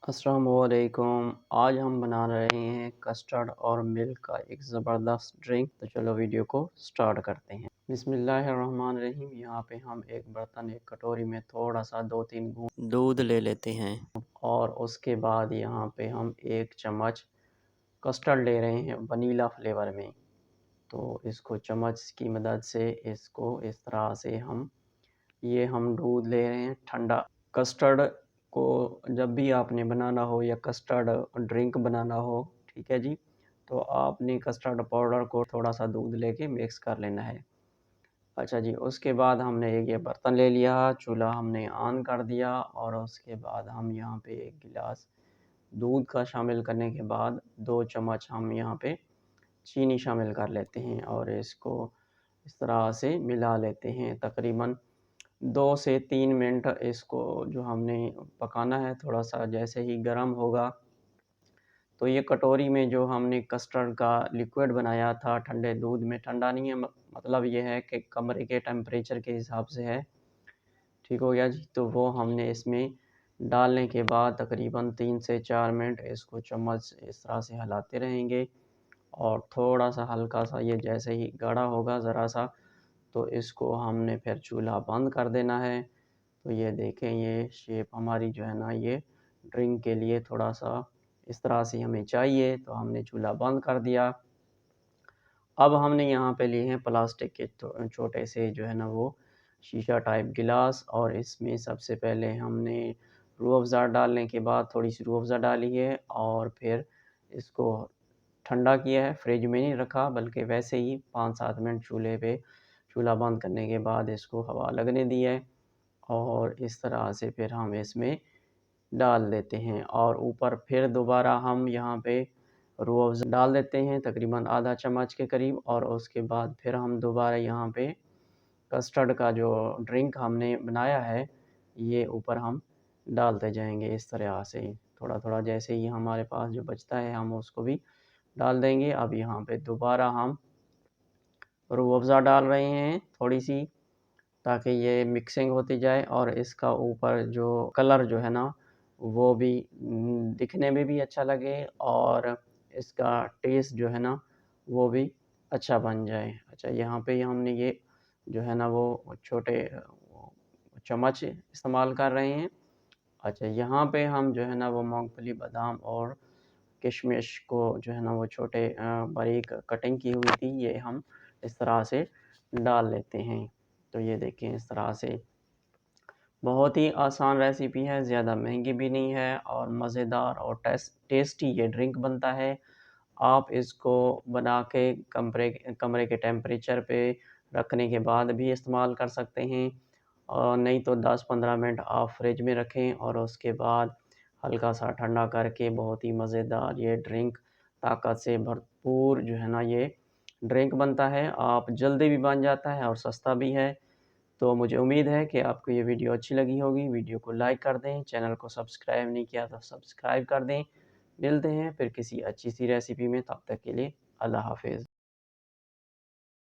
अस्सलामुअलैकुम। आज हम बना रहे हैं कस्टर्ड और मिल्क का एक ज़बरदस्त ड्रिंक। तो चलो वीडियो को स्टार्ट करते हैं। बिस्मिल्लाहिर्रहमानिर्रहीम। यहाँ पे हम एक बर्तन, एक कटोरी में थोड़ा सा 2-3 घूंट दूध ले लेते हैं और उसके बाद यहाँ पे हम 1 चम्मच कस्टर्ड ले रहे हैं वनीला फ्लेवर में। तो इसको चम्मच की मदद से इसको इस तरह से हम दूध ले रहे हैं ठंडा। कस्टर्ड को जब भी आपने बनाना हो या कस्टर्ड ड्रिंक बनाना हो, ठीक है जी, तो आपने कस्टर्ड पाउडर को थोड़ा सा दूध लेके मिक्स कर लेना है। अच्छा जी, उसके बाद हमने एक ये बर्तन ले लिया, चूल्हा हमने ऑन कर दिया और उसके बाद हम यहाँ पे 1 गिलास दूध का शामिल करने के बाद 2 चम्मच हम यहाँ पे चीनी शामिल कर लेते हैं और इसको इस तरह से मिला लेते हैं। तकरीबन 2 से 3 मिनट इसको जो हमने पकाना है। थोड़ा सा जैसे ही गर्म होगा तो ये कटोरी में जो हमने कस्टर्ड का लिक्विड बनाया था ठंडे दूध में, ठंडा नहीं है, मतलब ये है कि कमरे के टेम्परेचर के हिसाब से है। ठीक हो गया जी। तो वो हमने इसमें डालने के बाद तकरीबन 3 से 4 मिनट इसको चम्मच इस तरह से हिलाते रहेंगे और थोड़ा सा हल्का सा ये जैसे ही गाढ़ा होगा ज़रा सा, तो इसको हमने फिर चूल्हा बंद कर देना है। तो ये देखें, ये शेप हमारी जो है ना, ये ड्रिंक के लिए थोड़ा सा इस तरह से हमें चाहिए। तो हमने चूल्हा बंद कर दिया। अब हमने यहाँ पे लिए हैं प्लास्टिक के छोटे से जो है ना वो शीशा टाइप गिलास और इसमें सबसे पहले हमने रूह अफ़ज़ा डालने के बाद थोड़ी सी रूह अफ़ज़ा डाली है और फिर इसको ठंडा किया है। फ्रिज में नहीं रखा बल्कि वैसे ही 5-7 मिनट चूल्हे पे चूल्हा बंद करने के बाद इसको हवा लगने दी है और इस तरह से फिर हम इसमें डाल देते हैं और ऊपर फिर दोबारा हम यहाँ पे रूह अफ़ज़ा डाल देते हैं तकरीबन आधा चम्मच के करीब और उसके बाद फिर हम दोबारा यहाँ पे कस्टर्ड का जो ड्रिंक हमने बनाया है ये ऊपर हम डालते जाएंगे इस तरह से थोड़ा थोड़ा। जैसे ही हमारे पास जो बचता है हम उसको भी डाल देंगे। अब यहाँ पे दोबारा हम रूह अफ़ज़ा डाल रहे हैं थोड़ी सी, ताकि ये मिक्सिंग होती जाए और इसका ऊपर जो कलर जो है ना वो भी दिखने में भी अच्छा लगे और इसका टेस्ट जो है ना वो भी अच्छा बन जाए। अच्छा, यहाँ पे हमने ये जो है ना वो छोटे चम्मच इस्तेमाल कर रहे हैं। अच्छा, यहाँ पे हम जो है ना वो मूँगफली, बादाम और किशमिश को जो है ना वो छोटे बारीक कटिंग की हुई थी, ये हम इस तरह से डाल लेते हैं। तो ये देखें, इस तरह से बहुत ही आसान रेसिपी है, ज़्यादा महंगी भी नहीं है और मज़ेदार और टेस्टी ये ड्रिंक बनता है। आप इसको बना के कमरे कमरे के टेम्परेचर पे रखने के बाद भी इस्तेमाल कर सकते हैं और नहीं तो 10-15 मिनट आप फ्रिज में रखें और उसके बाद हल्का सा ठंडा करके बहुत ही मज़ेदार ये ड्रिंक, ताकत से भरपूर जो है ना ये ड्रिंक बनता है। आप जल्दी भी बन जाता है और सस्ता भी है। तो मुझे उम्मीद है कि आपको ये वीडियो अच्छी लगी होगी। वीडियो को लाइक कर दें, चैनल को सब्सक्राइब नहीं किया तो सब्सक्राइब कर दें। मिलते हैं फिर किसी अच्छी सी रेसिपी में, तब तक के लिए अल्लाह हाफ़िज़।